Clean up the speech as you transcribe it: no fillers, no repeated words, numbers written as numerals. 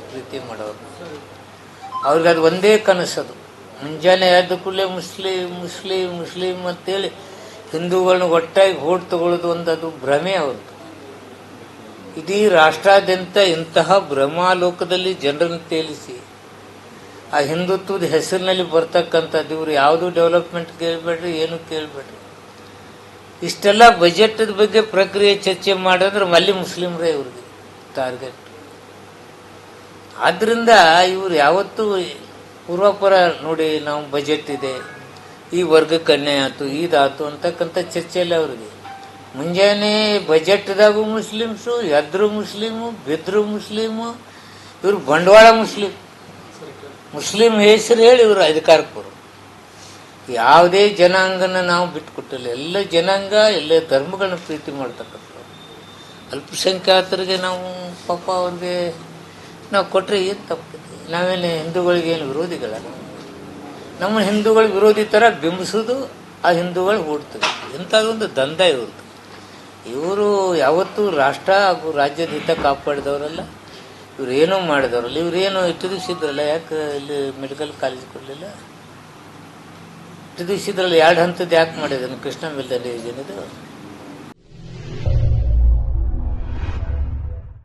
ಪ್ರೀತಿ ಮಾಡೋರು. ಅವ್ರಿಗೆ ಅದು ಒಂದೇ ಕನಸದು. ಮುಂಜಾನೆ ಎದ್ದ ಕೂಡಲೇ ಮುಸ್ಲಿಂ ಮುಸ್ಲಿಂ ಮುಸ್ಲಿಂ ಅಂತೇಳಿ ಹಿಂದೂಗಳನ್ನ ಒಟ್ಟಾಗಿ ಓಟ್ ತಗೊಳ್ಳೋದು ಒಂದು ಅದು ಭ್ರಮೆ ಅವ್ರದ್ದು. ಇಡೀ ರಾಷ್ಟ್ರಾದ್ಯಂತ ಇಂತಹ ಭ್ರಮಾಲೋಕದಲ್ಲಿ ಜನರನ್ನು ತೇಲಿಸಿ ಆ ಹಿಂದುತ್ವದ ಹೆಸರಿನಲ್ಲಿ ಬರ್ತಕ್ಕಂಥದ್ದು. ಇವರು ಯಾವುದು ಡೆವಲಪ್ಮೆಂಟ್ ಕೇಳಬೇಡ್ರಿ, ಏನು ಕೇಳಬೇಡ್ರಿ. ಇಷ್ಟೆಲ್ಲ ಬಜೆಟ್ದ ಬಗ್ಗೆ ಪ್ರಕ್ರಿಯೆ ಚರ್ಚೆ ಮಾಡಿದ್ರೆ ಅಲ್ಲಿ ಮುಸ್ಲಿಮ್ರೇ ಇವ್ರಿಗೆ ಟಾರ್ಗೆಟ್. ಆದ್ದರಿಂದ ಇವರು ಯಾವತ್ತೂ ಪೂರ್ವಾಪರ ನೋಡಿ, ನಾವು ಬಜೆಟ್ ಇದೆ, ಈ ವರ್ಗಕ್ಕೆ ಅನ್ಯಾಯ ಆಯ್ತು, ಇದಾಯ್ತು ಅಂತಕ್ಕಂಥ ಚರ್ಚೆಯಲ್ಲಿ ಅವ್ರಿಗೆ. ಮುಂಜಾನೆ ಬಜೆಟ್ದಾಗೂ ಮುಸ್ಲಿಮ್ಸು, ಎದ್ರು ಮುಸ್ಲಿಮು, ಬಿದ್ರು ಮುಸ್ಲಿಮು, ಇವರು ಬಂಡವಾಳ ಮುಸ್ಲಿಂ ಹೆಸರು ಹೇಳಿ ಇವರು ಅಧಿಕಾರಕ್ಕೆ ಬರು. ಯಾವುದೇ ಜನಾಂಗನ ನಾವು ಬಿಟ್ಟುಕೊಟ್ಟಿಲ್ಲ. ಎಲ್ಲ ಜನಾಂಗ, ಎಲ್ಲ ಧರ್ಮಗಳನ್ನ ಪ್ರೀತಿ ಮಾಡ್ತಕ್ಕಂಥವ್ರು. ಅಲ್ಪಸಂಖ್ಯಾತರಿಗೆ ನಾವು ಪಾಪ ಅವ್ರಿಗೆ ನಾವು ಕೊಟ್ಟರೆ ಏನು ತಪ್ಪಿದೆ? ನಾವೇನು ಹಿಂದೂಗಳಿಗೇನು ವಿರೋಧಿಗಳ? ನಮ್ಮ ಹಿಂದೂಗಳ ವಿರೋಧಿ ಥರ ಬಿಂಬಿಸೋದು ಆ ಹಿಂದೂಗಳು ಓಡ್ತದೆ. ಇಂಥದ್ದೊಂದು ದಂಧ ಇವ್ರದ್ದು. ಇವರು ಯಾವತ್ತೂ ರಾಷ್ಟ್ರ ಹಾಗೂ ರಾಜ್ಯದ ಹಿತ ಕಾಪಾಡಿದವರಲ್ಲ, ಇವ್ರು ಏನೂ ಮಾಡಿದವರಲ್ಲ. ಇವರೇನು ಇಟ್ಟಿದಿಸಿದ್ರಲ್ಲ, ಯಾಕೆ ಇಲ್ಲಿ ಮೆಡಿಕಲ್ ಕಾಲೇಜ್ ಕೊಡಲಿಲ್ಲ? ಇಟ್ಟಿದಿಸಿದ್ರಲ್ಲ, 2 ಹಂತದ್ದು ಯಾಕೆ ಮಾಡಿದ್ದಾನೆ? ಕೃಷ್ಣ ಮೆಲ್ದಲ್ಲಿ ಯೋಜನೆದು